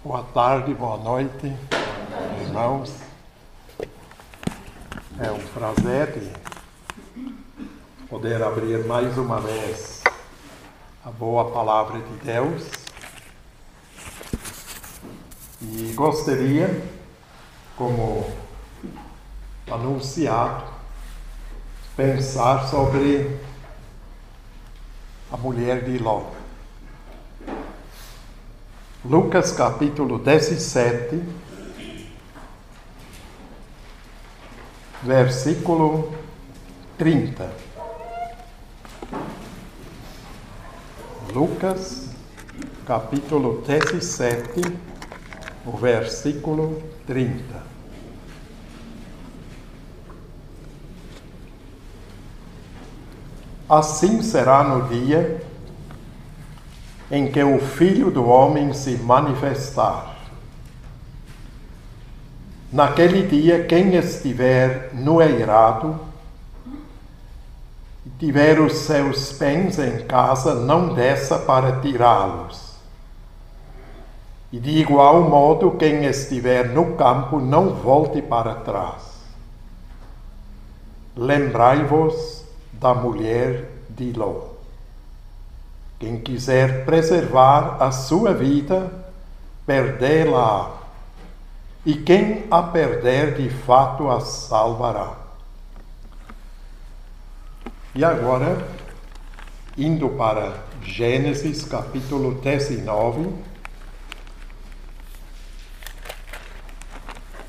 Boa tarde, boa noite, irmãos. É um prazer de poder abrir mais uma vez a boa palavra de Deus. E gostaria, como anunciado, pensar sobre a mulher de Ló. Lucas capítulo 17, versículo 30. Lucas capítulo 17, o versículo 30. Assim será no dia em que o Filho do Homem se manifestar. Naquele dia, quem estiver no eirado e tiver os seus bens em casa, não desça para tirá-los. E de igual modo, quem estiver no campo, não volte para trás. Lembrai-vos da mulher de Ló. Quem quiser preservar a sua vida, perdê-la. E quem a perder, de fato a salvará. E agora, indo para Gênesis capítulo 19,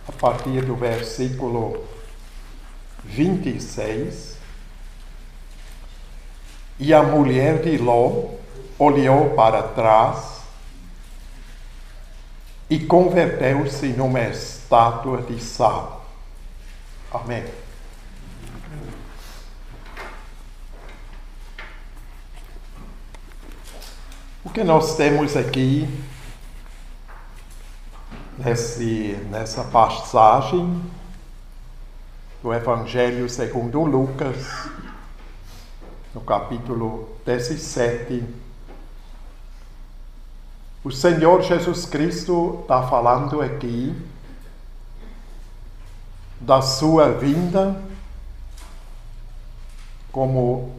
a partir do versículo 26, e a mulher de Ló olhou para trás e converteu-se numa estátua de sal. Amém. O que nós temos aqui nessa passagem do Evangelho segundo Lucas, no capítulo 17, o Senhor Jesus Cristo está falando aqui da sua vinda como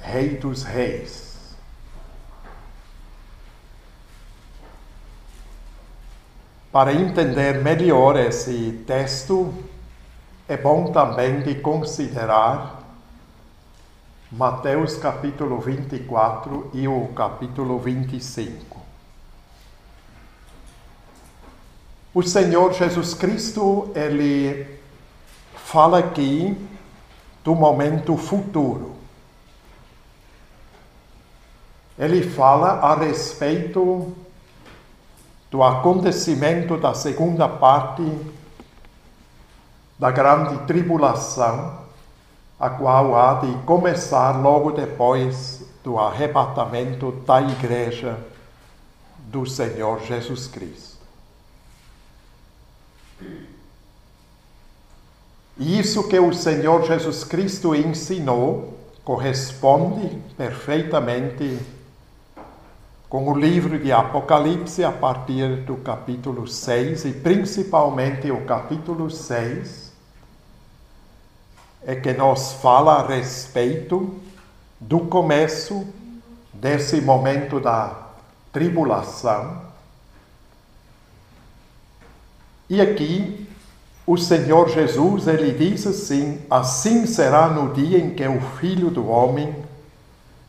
Rei dos Reis. Para entender melhor esse texto, é bom também de considerar Mateus capítulo 24 e o capítulo 25. O Senhor Jesus Cristo, ele fala aqui do momento futuro. Ele fala a respeito do acontecimento da segunda parte da grande tribulação, a qual há de começar logo depois do arrebatamento da Igreja do Senhor Jesus Cristo. E isso que o Senhor Jesus Cristo ensinou corresponde perfeitamente com o livro de Apocalipse a partir do capítulo 6 e principalmente o capítulo 6, é que nos fala a respeito do começo desse momento da tribulação. E aqui o Senhor Jesus, ele diz assim: assim será no dia em que o Filho do Homem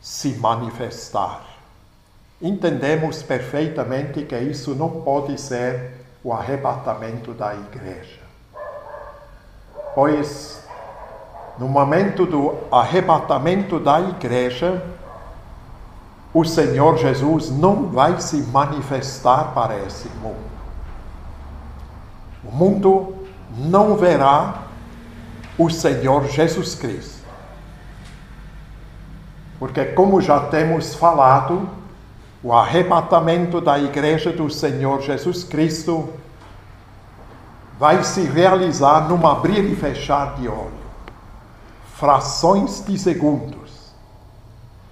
se manifestar. Entendemos perfeitamente que isso não pode ser o arrebatamento da igreja. Pois no momento do arrebatamento da igreja, o Senhor Jesus não vai se manifestar para esse mundo. O mundo não verá o Senhor Jesus Cristo. Porque, como já temos falado, o arrebatamento da igreja do Senhor Jesus Cristo vai se realizar num abrir e fechar de olhos. Frações de segundos.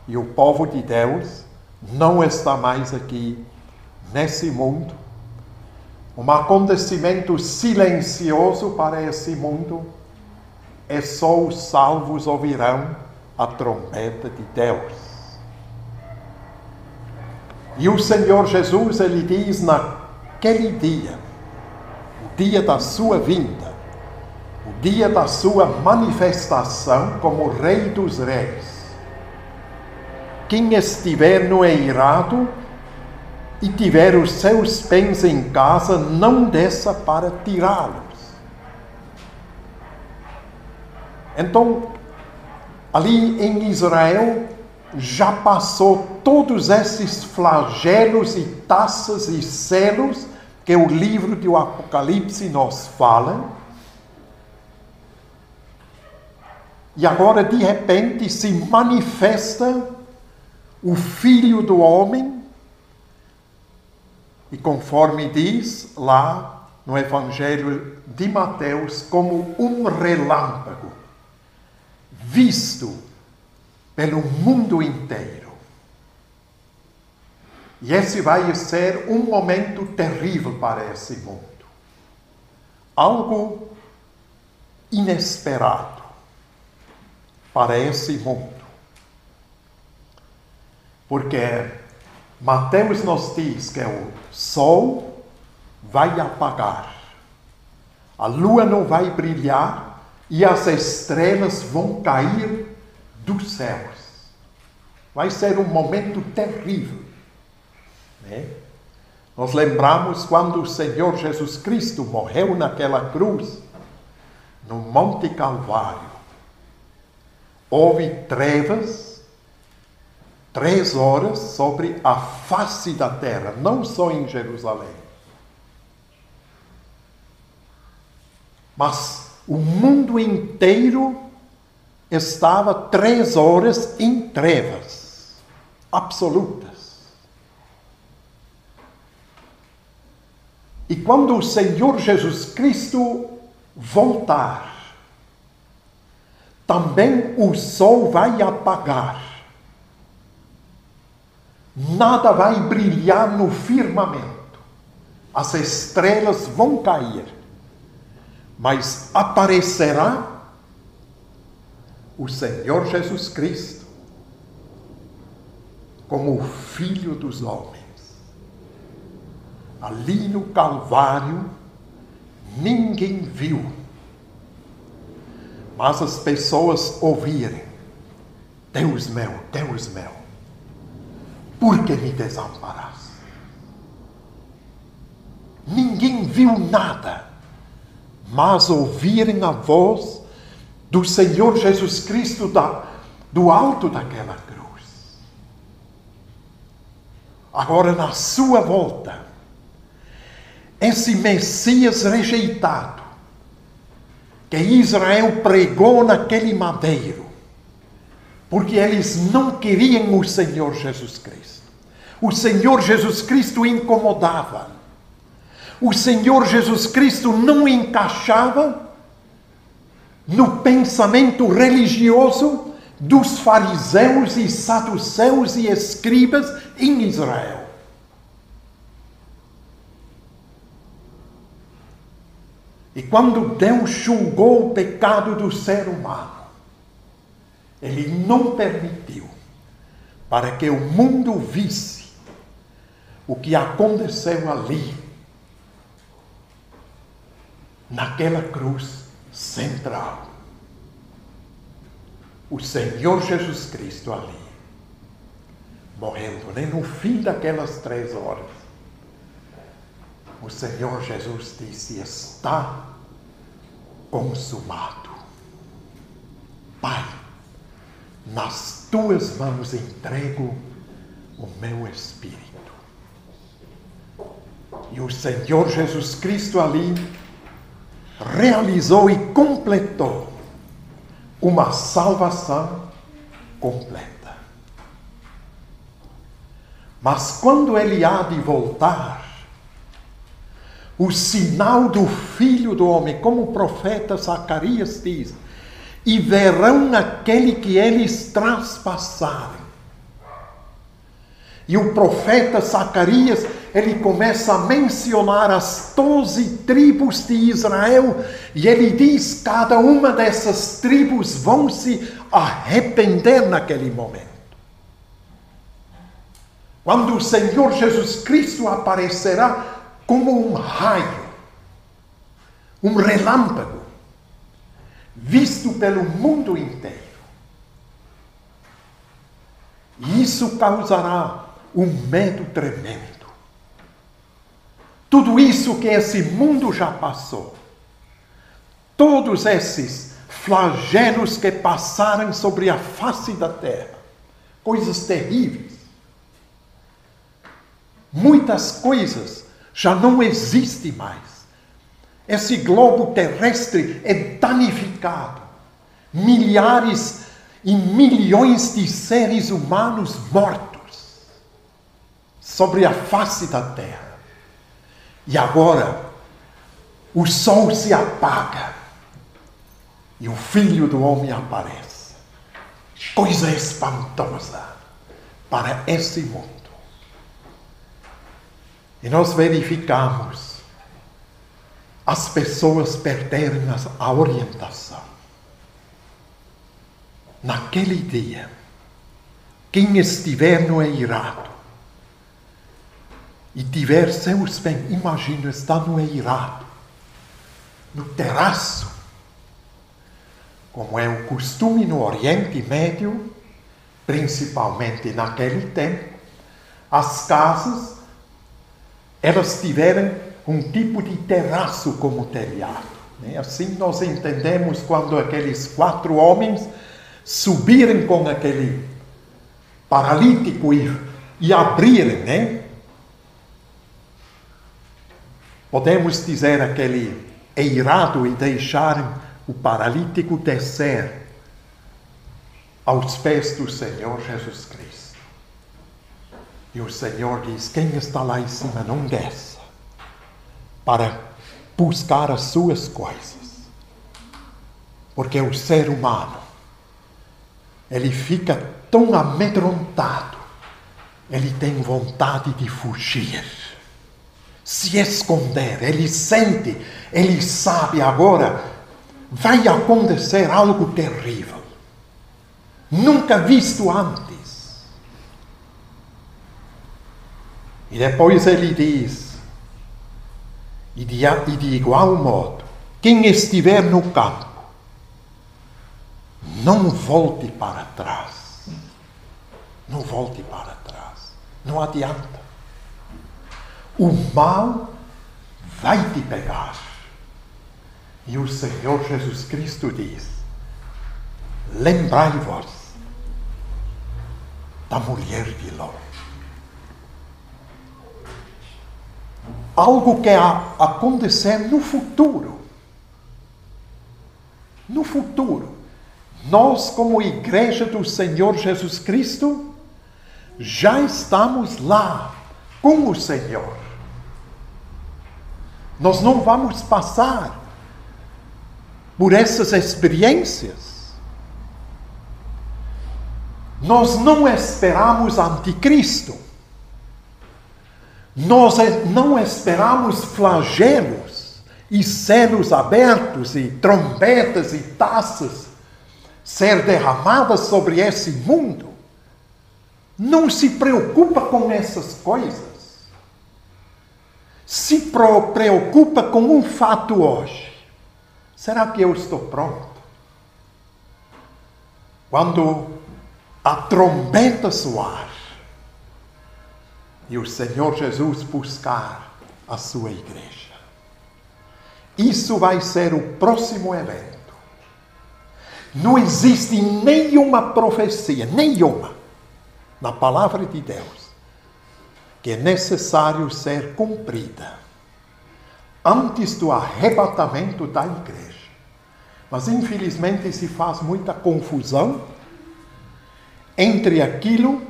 E o povo de Deus não está mais aqui nesse mundo, um acontecimento silencioso para esse mundo, e só os salvos ouvirão a trombeta de Deus. E o Senhor Jesus, ele diz naquele dia, o dia da sua vinda, o dia da sua manifestação como Rei dos Reis, quem estiver no eirado e tiver os seus bens em casa, não desça para tirá-los. Então, ali em Israel, já passou todos esses flagelos e taças e selos que o livro do Apocalipse nos fala. E agora, de repente, se manifesta o Filho do Homem, e conforme diz lá no Evangelho de Mateus, como um relâmpago, visto pelo mundo inteiro. E esse vai ser um momento terrível para esse mundo. Algo inesperado para esse mundo. Porque Mateus nos diz que o sol vai apagar, a lua não vai brilhar e as estrelas vão cair dos céus. Vai ser um momento terrível, né? Nós lembramos quando o Senhor Jesus Cristo morreu naquela cruz, no Monte Calvário. Houve trevas, 3 horas sobre a face da terra, não só em Jerusalém. Mas o mundo inteiro estava 3 horas em trevas absolutas. E quando o Senhor Jesus Cristo voltar, também o sol vai apagar. Nada vai brilhar no firmamento. As estrelas vão cair. Mas aparecerá o Senhor Jesus Cristo como o Filho dos homens. Ali no Calvário, ninguém viu. Mas as pessoas ouvirem: Deus meu, por que me desamparaste? Ninguém viu nada, mas ouvirem a voz do Senhor Jesus Cristo do alto daquela cruz. Agora, na sua volta, esse Messias rejeitado, que Israel pregou naquele madeiro, porque eles não queriam o Senhor Jesus Cristo. O Senhor Jesus Cristo incomodava. O Senhor Jesus Cristo não encaixava no pensamento religioso dos fariseus e saduceus e escribas em Israel. E quando Deus julgou o pecado do ser humano, Ele não permitiu para que o mundo visse o que aconteceu ali, naquela cruz central. O Senhor Jesus Cristo ali, morrendo, né? No fim daquelas 3 horas, o Senhor Jesus disse: está consumado. Pai, nas tuas mãos entrego o meu espírito. E o Senhor Jesus Cristo ali realizou e completou uma salvação completa. Mas quando Ele há de voltar, o sinal do Filho do Homem, como o profeta Zacarias diz: e verão aquele que eles traspassaram. E o profeta Zacarias, ele começa a mencionar as 12 tribos de Israel, e ele diz: cada uma dessas tribos vão se arrepender naquele momento. Quando o Senhor Jesus Cristo aparecerá como um raio, um relâmpago, visto pelo mundo inteiro. E isso causará um medo tremendo. Tudo isso que esse mundo já passou, todos esses flagelos que passaram sobre a face da terra, coisas terríveis, muitas coisas já não existem mais. Esse globo terrestre é danificado. Milhares e milhões de seres humanos mortos sobre a face da terra. E agora, o sol se apaga e o Filho do Homem aparece. Coisa espantosa para esse mundo. E nós verificamos as pessoas perderem a orientação. Naquele dia, quem estiver no eirado e tiver seus bens, imagina, está no eirado, no terraço, como é o costume no Oriente Médio, principalmente naquele tempo, as casas, elas tiveram um tipo de terraço como telhado. Assim nós entendemos quando aqueles 4 homens subiram com aquele paralítico e abriram, né? Podemos dizer aquele eirado e deixaram o paralítico descer aos pés do Senhor Jesus Cristo. E o Senhor diz: quem está lá em cima não desça para buscar as suas coisas. Porque o ser humano, ele fica tão amedrontado, ele tem vontade de fugir, se esconder, ele sente, ele sabe agora, vai acontecer algo terrível, nunca visto antes. E depois ele diz, e de igual modo, quem estiver no campo, não volte para trás. Não volte para trás. Não adianta. O mal vai te pegar. E o Senhor Jesus Cristo diz: lembrai-vos da mulher de Ló. Algo que acontecer no futuro. No futuro. Nós, como igreja do Senhor Jesus Cristo, já estamos lá com o Senhor. Nós não vamos passar por essas experiências. Nós não esperamos anticristo. Nós não esperamos flagelos e céus abertos e trombetas e taças ser derramadas sobre esse mundo. Não se preocupa com essas coisas. Se preocupa com um fato hoje. Será que eu estou pronto? Quando a trombeta soar e o Senhor Jesus buscar a sua igreja. Isso vai ser o próximo evento. Não existe nenhuma profecia, nenhuma, na palavra de Deus, que é necessário ser cumprida antes do arrebatamento da igreja. Mas, infelizmente, se faz muita confusão entre aquilo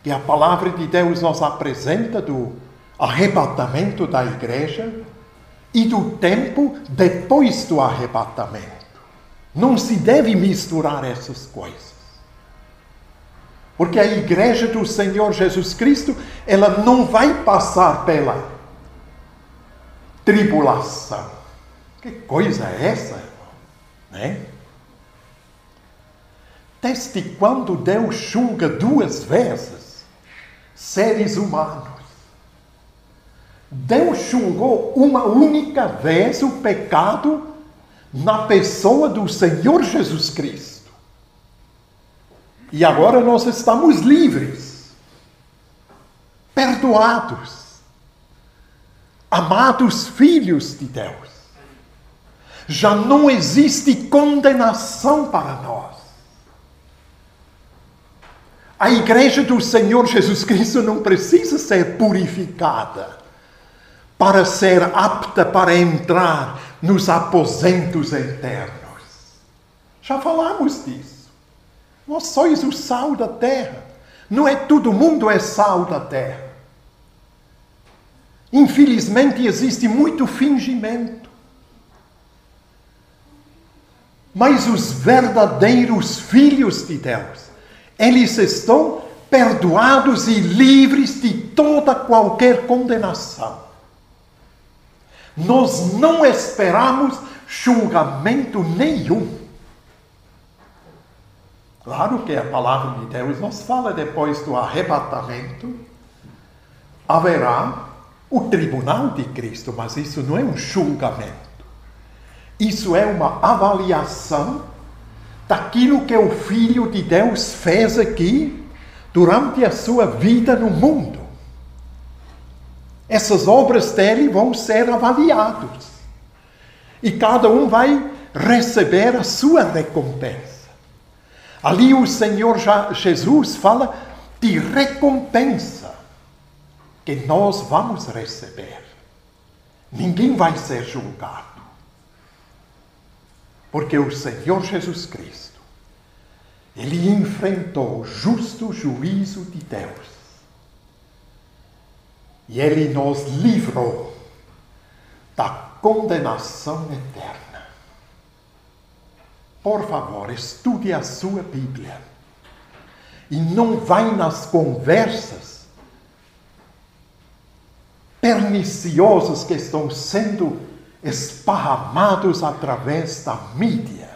que a palavra de Deus nos apresenta do arrebatamento da igreja e do tempo depois do arrebatamento. Não se deve misturar essas coisas. Porque a igreja do Senhor Jesus Cristo, ela não vai passar pela tribulação. Que coisa é essa, irmão? Né? Desde quando Deus julga 2 vezes seres humanos? Deus julgou uma única vez o pecado na pessoa do Senhor Jesus Cristo. E agora nós estamos livres, perdoados, amados filhos de Deus. Já não existe condenação para nós. A igreja do Senhor Jesus Cristo não precisa ser purificada para ser apta para entrar nos aposentos eternos. Já falamos disso. Vós sois o sal da terra. Não é todo mundo é sal da terra. Infelizmente existe muito fingimento. Mas os verdadeiros filhos de Deus, eles estão perdoados e livres de toda qualquer condenação. Nós não esperamos julgamento nenhum. Claro que a palavra de Deus nos fala depois do arrebatamento, haverá o tribunal de Cristo, mas isso não é um julgamento. Isso é uma avaliação daquilo que o Filho de Deus fez aqui durante a sua vida no mundo. Essas obras dele vão ser avaliadas. E cada um vai receber a sua recompensa. Ali o Senhor Jesus fala de recompensa que nós vamos receber. Ninguém vai ser julgado. Porque o Senhor Jesus Cristo, ele enfrentou o justo juízo de Deus. E ele nos livrou da condenação eterna. Por favor, estude a sua Bíblia. E não vai nas conversas perniciosas que estão sendo esparramados através da mídia,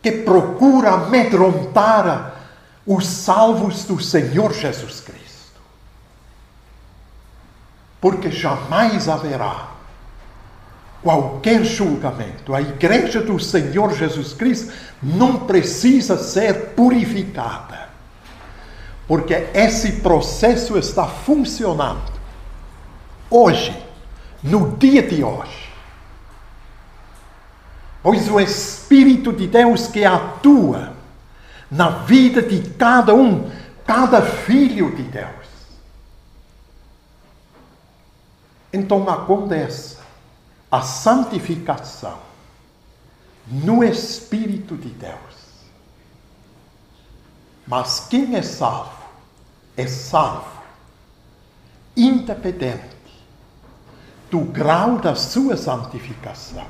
que procura amedrontar os salvos do Senhor Jesus Cristo. Porque jamais haverá qualquer julgamento. A igreja do Senhor Jesus Cristo não precisa ser purificada. Porque esse processo está funcionando hoje, no dia de hoje. Pois o Espírito de Deus que atua na vida de cada um, cada filho de Deus. Então acontece a santificação no Espírito de Deus. Mas quem é salvo independente do grau da sua santificação.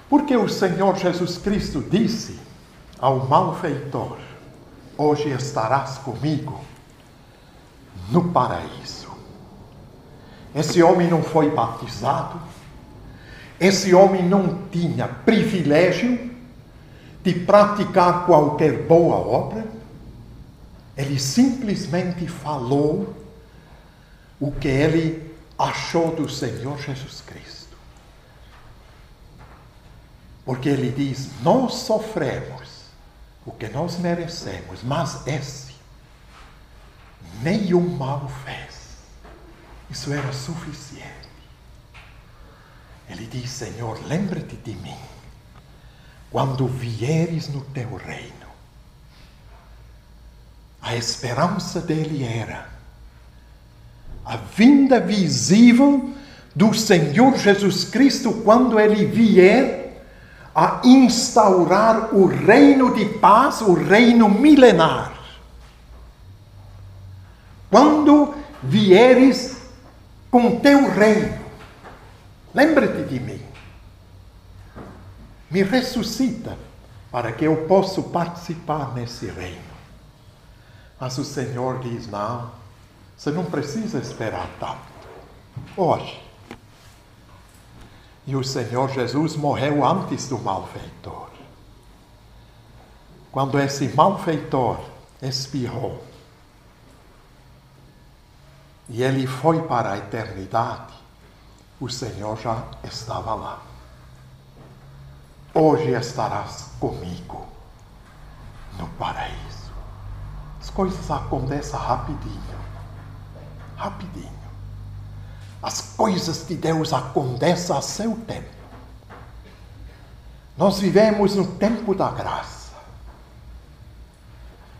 Porque o Senhor Jesus Cristo disse ao malfeitor: hoje estarás comigo no paraíso. Esse homem não foi batizado, esse homem não tinha privilégio de praticar qualquer boa obra, ele simplesmente falou o que ele achou do Senhor Jesus Cristo. Porque ele diz: nós sofremos o que nós merecemos, mas esse nenhum mal fez. Isso era suficiente. Ele diz: Senhor, lembra-te de mim quando vieres no teu reino. A esperança dele era a vinda visível do Senhor Jesus Cristo quando ele vier a instaurar o reino de paz, o reino milenar. Quando vieres com teu reino, lembra-te de mim. Me ressuscita para que eu possa participar nesse reino. Mas o Senhor diz, não, você não precisa esperar tanto. Hoje. E o Senhor Jesus morreu antes do malfeitor. Quando esse malfeitor expirou, e ele foi para a eternidade, o Senhor já estava lá. Hoje estarás comigo no paraíso. As coisas acontecem rapidinho. Rapidinho. As coisas de Deus acontecem a seu tempo. Nós vivemos no tempo da graça.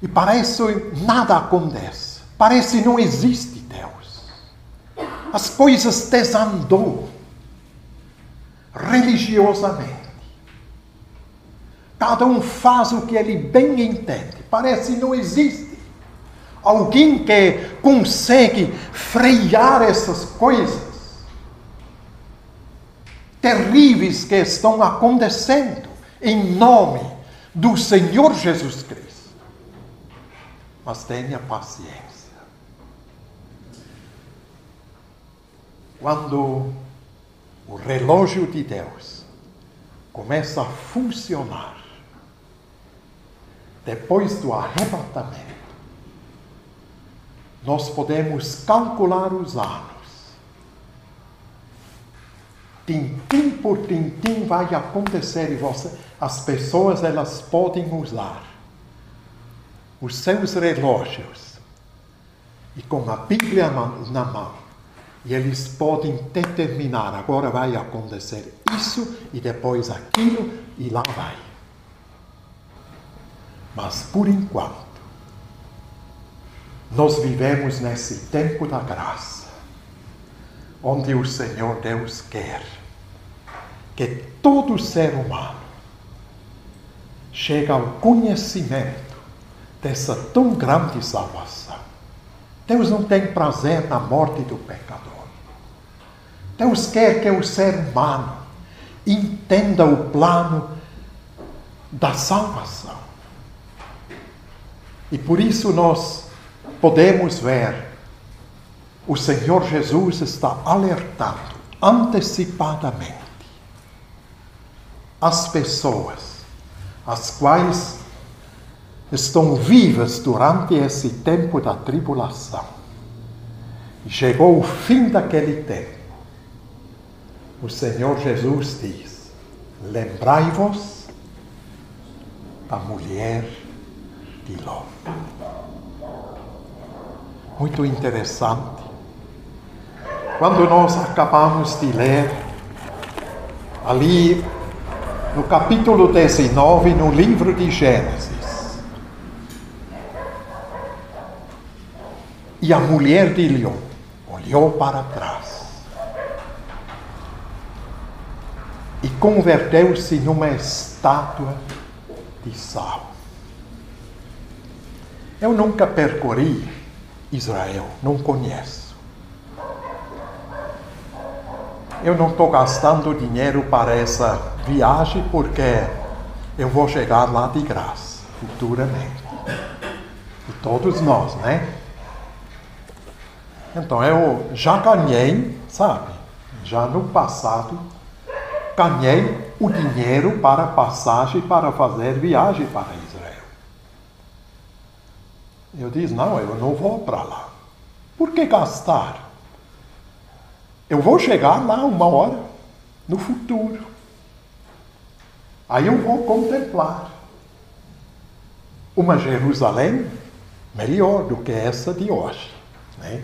E parece nada acontece. Parece não existe Deus. As coisas desandou religiosamente. Cada um faz o que ele bem entende. Parece não existe alguém que consegue frear essas coisas terríveis que estão acontecendo em nome do Senhor Jesus Cristo. Mas tenha paciência. Quando o relógio de Deus começa a funcionar, depois do arrebatamento, nós podemos calcular os anos. Tintim por tintim vai acontecer e as pessoas elas podem usar os seus relógios e com a Bíblia na mão e eles podem determinar, agora vai acontecer isso e depois aquilo e lá vai. Mas por enquanto nós vivemos nesse tempo da graça, onde o Senhor Deus quer que todo ser humano chegue ao conhecimento dessa tão grande salvação. Deus não tem prazer na morte do pecador. Deus quer que o ser humano entenda o plano da salvação. E por isso nós podemos ver, o Senhor Jesus está alertando antecipadamente as pessoas, as quais estão vivas durante esse tempo da tribulação. Chegou o fim daquele tempo. O Senhor Jesus diz, lembrai-vos da mulher de Ló. Muito interessante. Quando nós acabamos de ler, ali no capítulo 19, no livro de Gênesis, e a mulher de Ló olhou para trás e converteu-se numa estátua de sal. Eu nunca percorri Israel, não conheço. Eu não estou gastando dinheiro para essa viagem porque eu vou chegar lá de graça, futuramente. E todos nós, né? Então eu já ganhei, sabe? Já no passado, ganhei o dinheiro para passagem para fazer viagem para Israel. Eu disse, não, eu não vou para lá. Por que gastar? Eu vou chegar lá uma hora, no futuro. Aí eu vou contemplar uma Jerusalém melhor do que essa de hoje, né?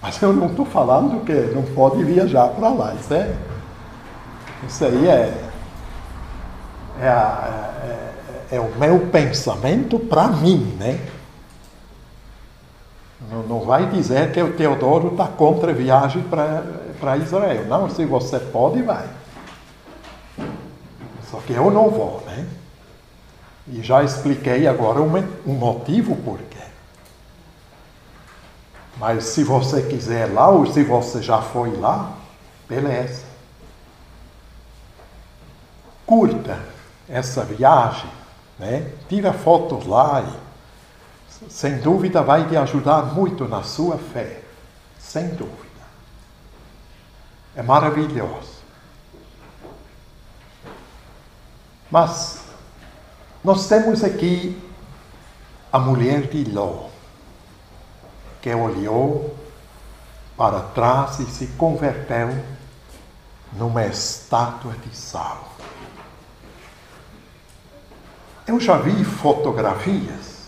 Mas eu não estou falando que não pode viajar para lá. Isso aí é o meu pensamento para mim, né? Não vai dizer que o Teodoro está contra a viagem para Israel. Não, se você pode, vai. Só que eu não vou, né? E já expliquei agora o motivo por quê. Mas se você quiser lá, ou se você já foi lá, beleza. Curta essa viagem, né? Tira fotos lá e, sem dúvida, vai te ajudar muito na sua fé. Sem dúvida. É maravilhoso. Mas nós temos aqui a mulher de Ló, que olhou para trás e se converteu numa estátua de sal. Eu já vi fotografias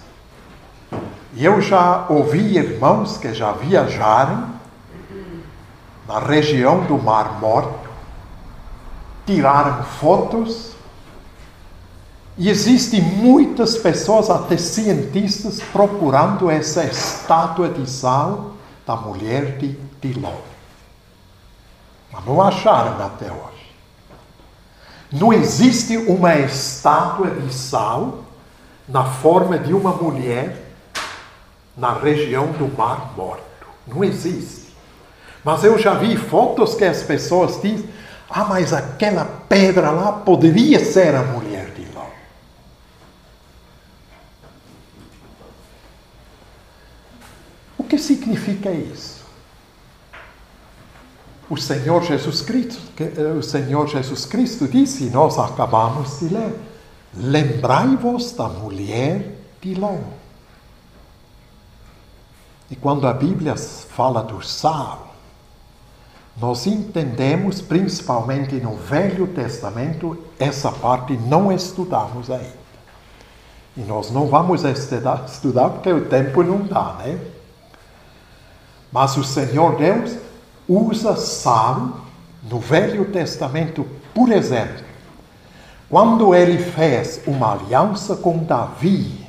e eu já ouvi irmãos que já viajaram na região do Mar Morto, tiraram fotos e existem muitas pessoas, até cientistas, procurando essa estátua de sal da mulher de Ló. Mas não acharam até hoje. Não existe uma estátua de sal na forma de uma mulher na região do Mar Morto. Não existe. Mas eu já vi fotos que as pessoas dizem: ah, mas aquela pedra lá poderia ser a mulher de Ló. O que significa isso? O Senhor Jesus Cristo disse, e nós acabamos de ler: lembrai-vos da mulher de Ló. E quando a Bíblia fala do sal, nós entendemos, principalmente no Velho Testamento, essa parte não estudamos ainda. E nós não vamos estudar porque o tempo não dá, né? Mas o Senhor Deus usa sal no Velho Testamento, por exemplo, quando ele fez uma aliança com Davi,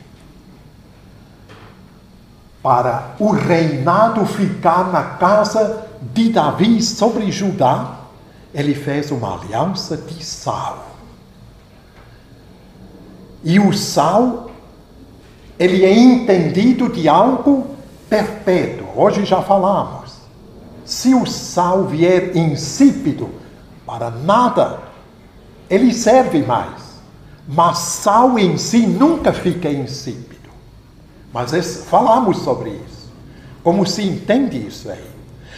para o reinado ficar na casa de Davi sobre Judá, ele fez uma aliança de sal. E o sal, ele é entendido de algo perpétuo. Hoje já falamos. Se o sal vier insípido, para nada, ele serve mais. Mas sal em si nunca fica insípido. Mas falamos sobre isso. Como se entende isso aí?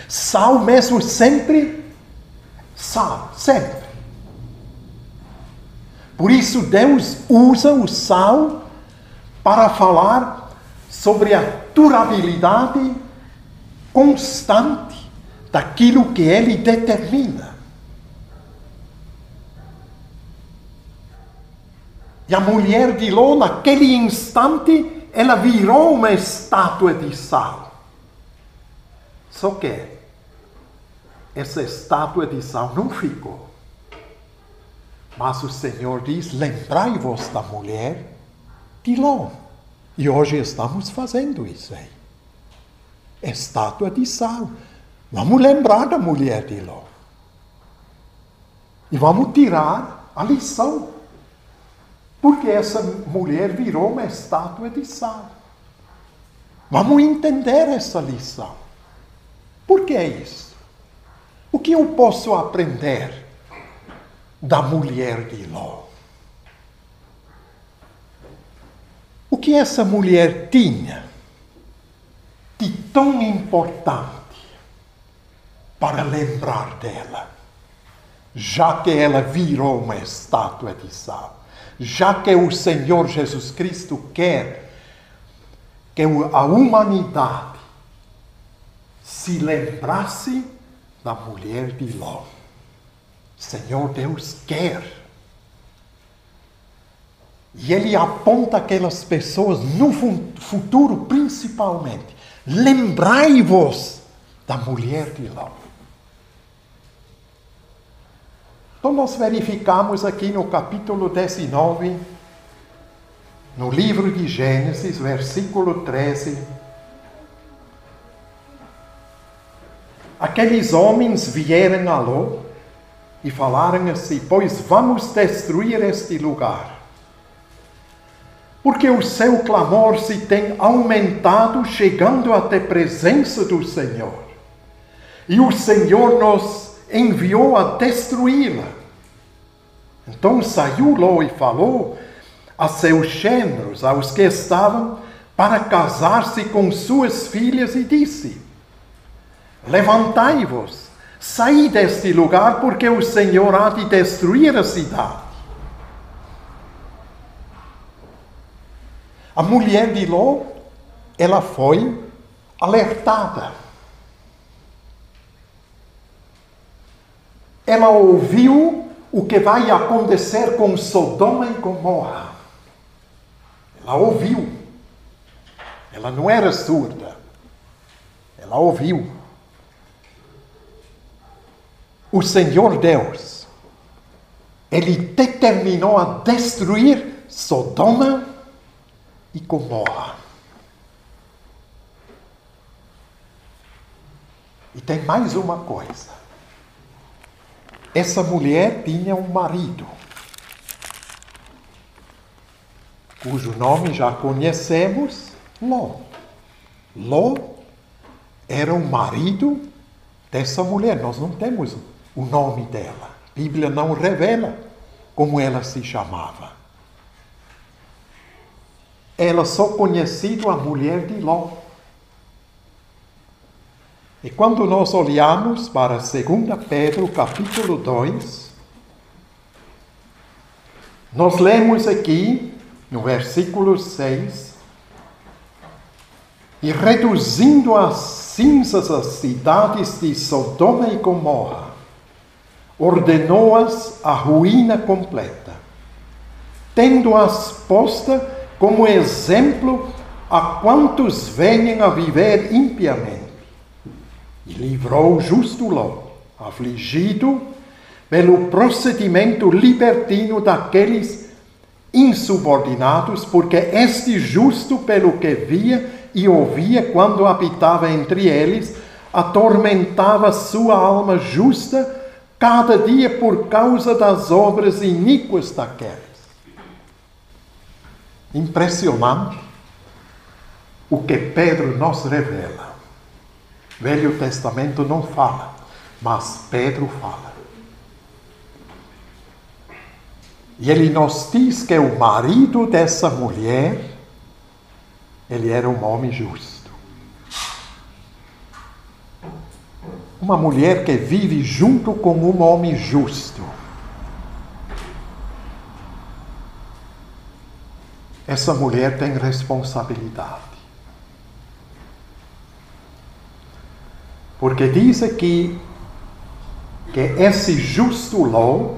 Sal mesmo sempre, sal, sempre. Por isso Deus usa o sal para falar sobre a durabilidade constante daquilo que Ele determina. E a mulher de Ló, naquele instante, ela virou uma estátua de sal. Só que essa estátua de sal não ficou. Mas o Senhor diz: lembrai-vos da mulher de Ló. E hoje estamos fazendo isso aí. Estátua de sal. Vamos lembrar da mulher de Ló. E vamos tirar a lição. Porque essa mulher virou uma estátua de sal. Vamos entender essa lição. Por que isso? O que eu posso aprender da mulher de Ló? O que essa mulher tinha de tão importante para lembrar dela, já que ela virou uma estátua de sal? Já que o Senhor Jesus Cristo quer que a humanidade se lembrasse da mulher de Ló. Senhor Deus quer. E Ele aponta aquelas pessoas no futuro principalmente. Lembrai-vos da mulher de Ló. Então nós verificamos aqui no capítulo 19, no livro de Gênesis, versículo 13, aqueles homens vieram a Ló e falaram assim: pois vamos destruir este lugar, porque o seu clamor se tem aumentado, chegando até a presença do Senhor, e o Senhor nos enviou a destruí-la. Então saiu Ló e falou a seus genros, aos que estavam, para casar-se com suas filhas, e disse: levantai-vos, saí deste lugar, porque o Senhor há de destruir a cidade. A mulher de Ló, ela foi alertada. Ela ouviu o que vai acontecer com Sodoma e Gomorra. Ela ouviu. Ela não era surda. Ela ouviu. O Senhor Deus, Ele determinou a destruir Sodoma e Gomorra. E tem mais uma coisa. Essa mulher tinha um marido, cujo nome já conhecemos, Ló. Ló era o marido dessa mulher. Nós não temos o nome dela. A Bíblia não revela como ela se chamava. Ela só conhecia a mulher de Ló. E quando nós olhamos para 2 Pedro, capítulo 2, nós lemos aqui, no versículo 6, e reduzindo a cinzas as cidades de Sodoma e Gomorra, ordenou-as à ruína completa, tendo-as posta como exemplo a quantos venham a viver impiamente. E livrou o justo Ló, afligido pelo procedimento libertino daqueles insubordinados, porque este justo, pelo que via e ouvia quando habitava entre eles, atormentava sua alma justa cada dia por causa das obras iníquas daqueles. Impressionante o que Pedro nos revela. Velho Testamento não fala, mas Pedro fala. E ele nos diz que o marido dessa mulher, ele era um homem justo. Uma mulher que vive junto com um homem justo. Essa mulher tem responsabilidade. Porque diz aqui que esse justo Ló,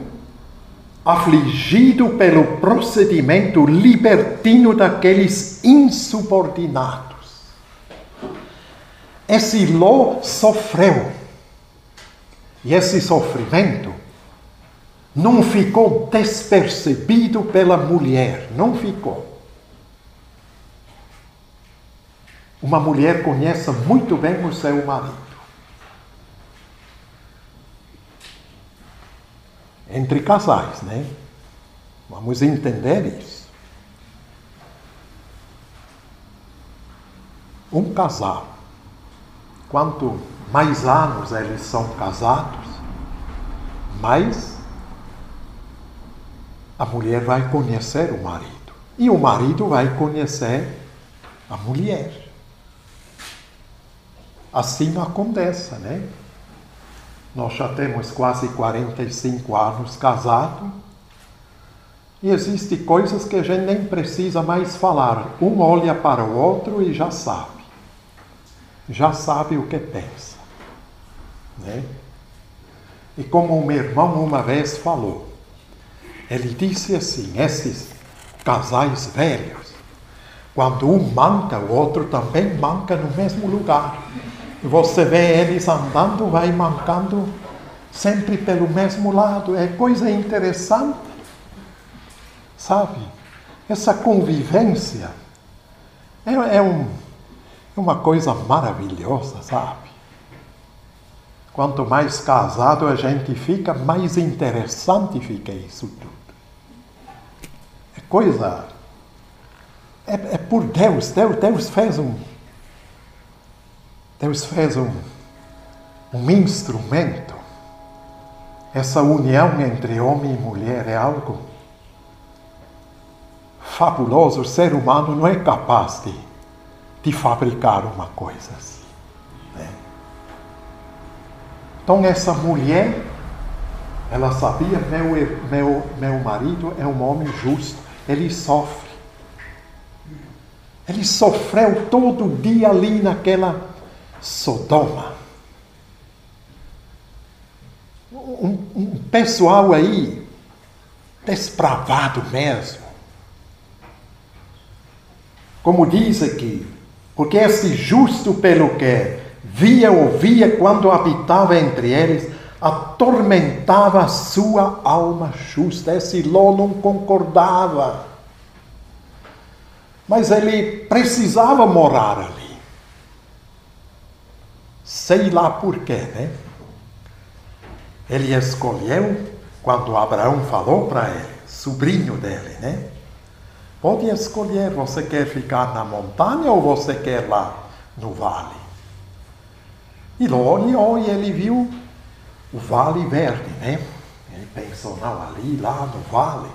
afligido pelo procedimento libertino daqueles insubordinados, esse Ló sofreu. E esse sofrimento não ficou despercebido pela mulher, não ficou. Uma mulher conhece muito bem o seu marido. Entre casais, né? Vamos entender isso. Um casal, quanto mais anos eles são casados, mais a mulher vai conhecer o marido. E o marido vai conhecer a mulher. Assim acontece, né? Nós já temos quase 45 anos casados e existem coisas que a gente nem precisa mais falar. Um olha para o outro e já sabe. Já sabe o que pensa. Né? E como o meu irmão uma vez falou, ele disse assim, esses casais velhos, quando um manca, o outro também manca no mesmo lugar. Você vê eles andando, vai mancando sempre pelo mesmo lado. É coisa interessante, sabe? Essa convivência é uma coisa maravilhosa, sabe? Quanto mais casado a gente fica, mais interessante fica isso tudo. É coisa... É por Deus. Deus fez um instrumento essa união entre homem e mulher é algo fabuloso. O ser humano não é capaz de fabricar uma coisa assim, né? Então essa mulher, ela sabia, meu marido é um homem justo, ele sofre. Ele sofreu todo dia ali naquela Sodoma. Um pessoal aí, despravado mesmo. Como diz aqui, porque esse justo pelo que via, ouvia quando habitava entre eles, atormentava a sua alma justa. Esse Ló não concordava. Mas ele precisava morar ali. Sei lá porquê, né? Ele escolheu, quando Abraão falou para ele, sobrinho dele, né? Pode escolher, você quer ficar na montanha ou você quer lá no vale? E olhou e ele viu o vale verde, né? Ele pensou, não, ali, lá no vale,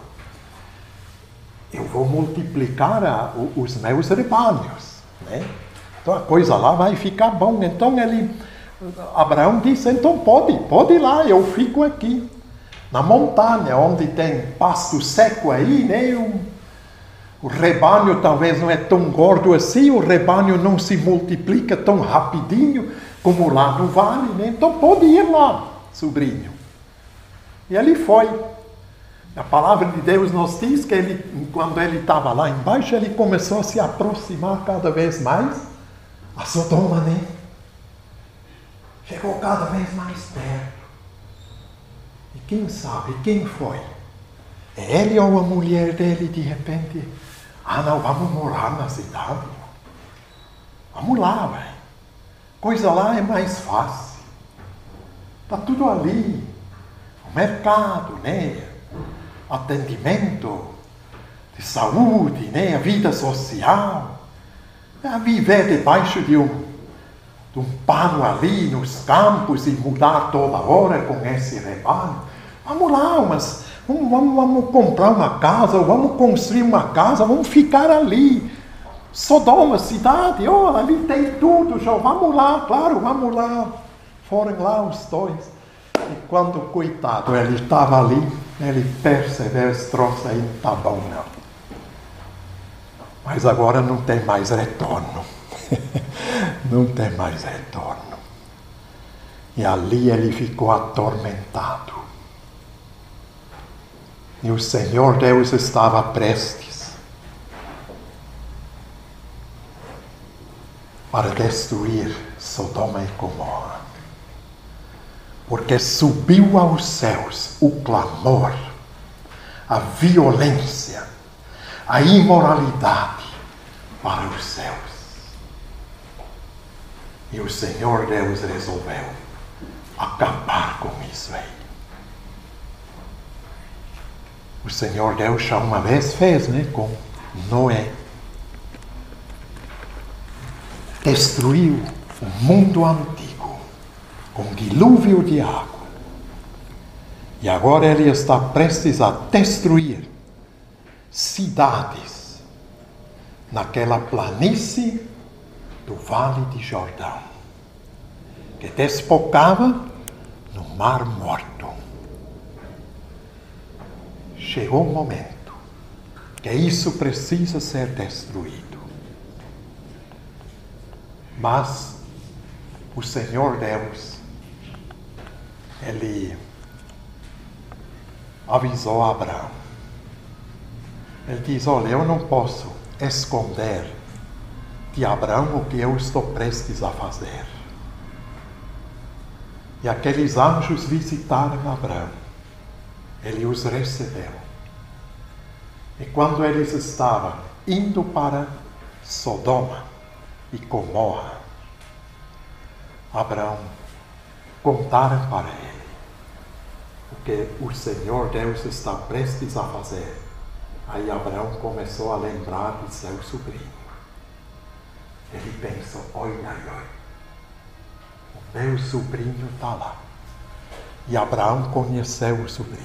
eu vou multiplicar os meus rebanhos, né? Então a coisa lá vai ficar bom. Então Abraão disse, então pode ir lá, eu fico aqui. Na montanha, onde tem pasto seco aí, né? O rebanho talvez não é tão gordo assim, o rebanho não se multiplica tão rapidinho como lá no vale, né? Então pode ir lá, sobrinho. E ele foi. A palavra de Deus nos diz que quando ele estava lá embaixo, ele começou a se aproximar cada vez mais a Sodoma, né? Chegou cada vez mais perto. E quem sabe, quem foi? É ele ou a mulher dele, de repente? Ah, não, vamos morar na cidade. Vamos lá, velho. Coisa lá é mais fácil. Está tudo ali. O mercado, né? Atendimento de saúde, né? A vida social. A viver debaixo de um pano ali nos campos e mudar toda hora com esse rebanho. Vamos lá, mas vamos comprar uma casa, ou vamos construir uma casa, vamos ficar ali. Sodoma, cidade, ali tem tudo, já. Vamos lá, claro, vamos lá. Foram lá os dois. E quando, coitado, ele estava ali, ele percebeu, esse troço aí não está bom, não. Mas agora não tem mais retorno. Não tem mais retorno. E ali ele ficou atormentado. E o Senhor Deus estava prestes para destruir Sodoma e Gomorra. Porque subiu aos céus o clamor, a violência, a imoralidade para os céus. E o Senhor Deus resolveu acabar com isso aí. O Senhor Deus já uma vez fez, né, com Noé. Destruiu o mundo antigo com dilúvio de água. E agora ele está prestes a destruir cidades naquela planície do Vale de Jordão, que despocava no Mar Morto. Chegou o momento que isso precisa ser destruído. Mas o Senhor Deus, ele avisou a Abraão. Ele diz, olha, eu não posso esconder de Abraão o que eu estou prestes a fazer. E aqueles anjos visitaram Abraão. Ele os recebeu. E quando eles estavam indo para Sodoma e Gomorra, Abraão contaram para ele o que o Senhor Deus está prestes a fazer. Aí Abraão começou a lembrar de seu sobrinho. Ele pensou, oi, o meu sobrinho está lá. E Abraão conheceu o sobrinho.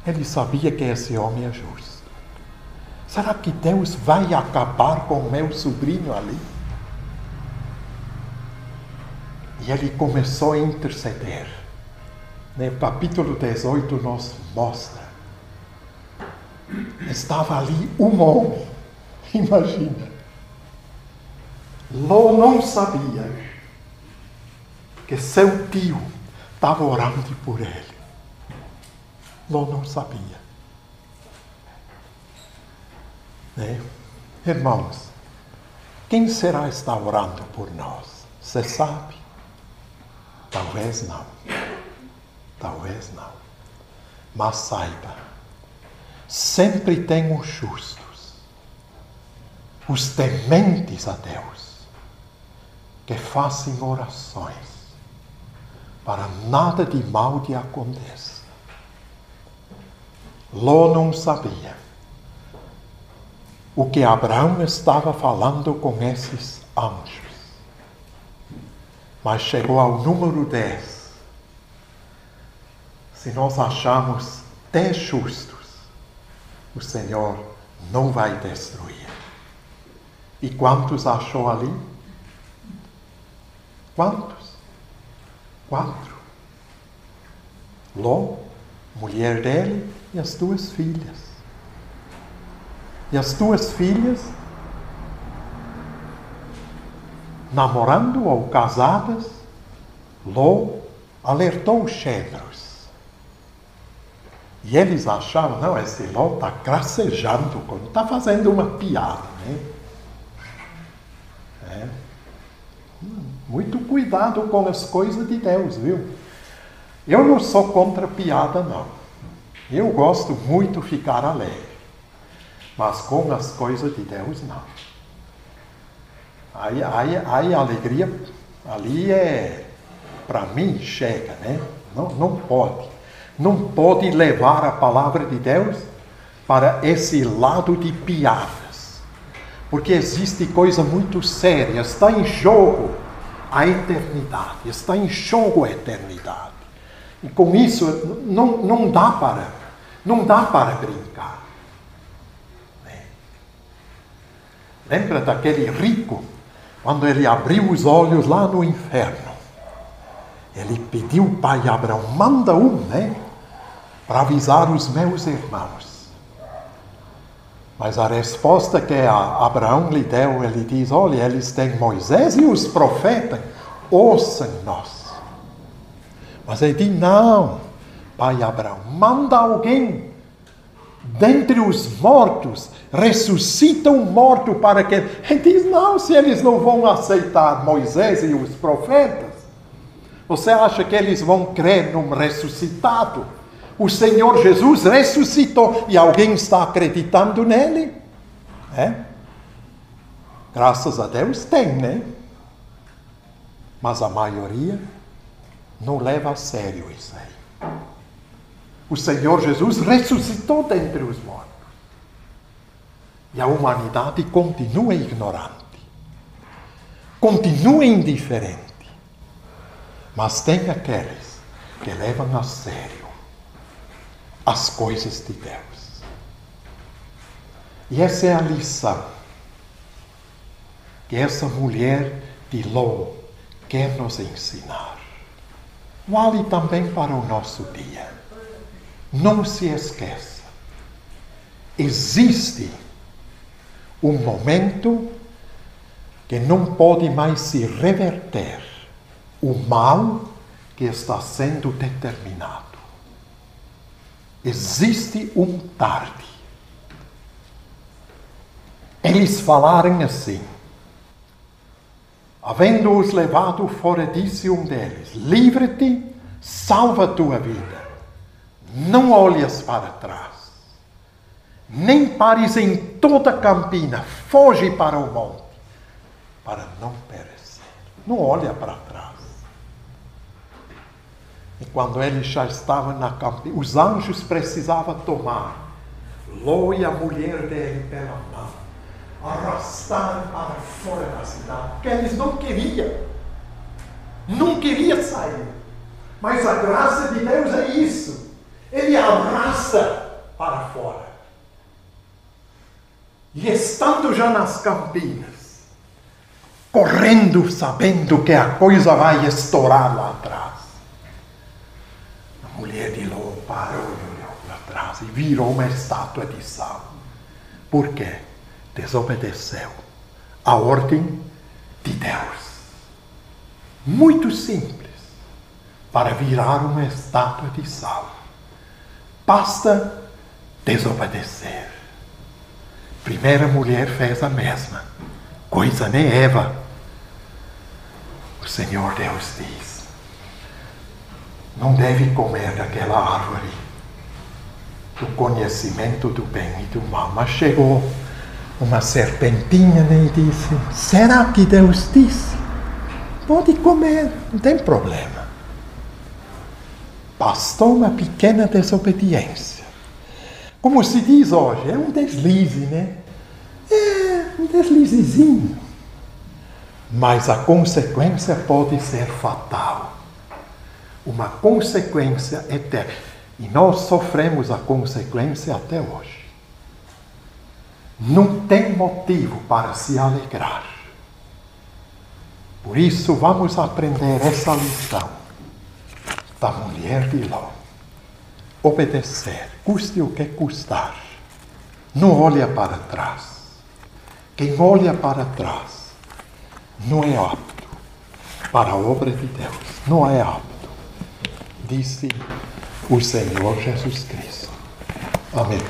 Ele sabia que esse homem é justo. Será que Deus vai acabar com o meu sobrinho ali? E ele começou a interceder. No capítulo 18 nos mostra. Estava ali um homem. Imagina. Ló não sabia que seu tio estava orando por ele. Ló não sabia. Né? Irmãos, quem será que está orando por nós? Você sabe? Talvez não. Talvez não. Mas saiba, sempre tem os justos, os tementes a Deus, que fazem orações para nada de mal lhe aconteça. Ló não sabia o que Abraão estava falando com esses anjos. Mas chegou ao número 10. Se nós achamos 10 justos, o Senhor não vai destruir. E quantos achou ali? Quantos? 4. Ló, mulher dele e as 2 filhas. E as 2 filhas, namorando ou casadas, Ló alertou os genros. E eles achavam, não, esse Ló está gracejando, está fazendo uma piada, né? Muito cuidado com as coisas de Deus, viu? Eu não sou contra piada, não. Eu gosto muito de ficar alegre. Mas com as coisas de Deus, não. Aí a alegria ali para mim, chega, né? Não pode. Não pode levar a palavra de Deus para esse lado de piadas. Porque existe coisa muito séria. Está em jogo a eternidade. Está em jogo a eternidade. E com isso não dá para brincar. Lembra daquele rico, quando ele abriu os olhos lá no inferno? Ele pediu ao pai Abraão, manda né? Para avisar os meus irmãos. Mas a resposta que Abraão lhe deu, ele diz, olha, eles têm Moisés e os profetas, ouçam-nos. Mas ele diz, não, pai Abraão, manda alguém dentre os mortos, ressuscita um morto para que... Ele diz, não, se eles não vão aceitar Moisés e os profetas, você acha que eles vão crer num ressuscitado? O Senhor Jesus ressuscitou e alguém está acreditando nele? Graças a Deus tem, né? Mas a maioria não leva a sério isso aí. O Senhor Jesus ressuscitou dentre os mortos. E a humanidade continua ignorante. Continua indiferente. Mas tem aqueles que levam a sério as coisas de Deus. E essa é a lição que essa mulher de Ló quer nos ensinar. Vale também para o nosso dia. Não se esqueça, existe um momento que não pode mais se reverter o mal que está sendo determinado. Existe um tarde. Eles falaram assim, havendo-os levado fora, disse um deles, livra-te, salva a tua vida. Não olhes para trás, nem pares em toda a campina, foge para o monte, para não perecer. Não olha para trás. E quando ele já estava na campina, os anjos precisavam tomar Ló e a mulher dele pela mão, arrastar para fora da cidade, porque eles não queriam sair. Mas a graça de Deus é isso. Ele arrasta para fora. E estando já nas Campinas, correndo, sabendo que a coisa vai estourar lá atrás, a mulher de Ló parou e olhou para trás e virou uma estátua de sal. Por quê? Desobedeceu a ordem de Deus. Muito simples, para virar uma estátua de sal. Basta desobedecer. Primeira mulher fez a mesma coisa, nem Eva. O Senhor Deus diz: não deve comer daquela árvore do conhecimento do bem e do mal. Mas chegou uma serpentinha e disse: será que Deus disse? Pode comer, não tem problema. Bastou uma pequena desobediência. Como se diz hoje, é um deslize, né? É um deslizezinho. Mas a consequência pode ser fatal. Uma consequência eterna. E nós sofremos a consequência até hoje. Não tem motivo para se alegrar. Por isso, vamos aprender essa lição da mulher de Ló. Obedecer, custe o que custar. Não olha para trás. Quem olha para trás não é apto para a obra de Deus. Não é apto, disse o Senhor Jesus Cristo. Amém.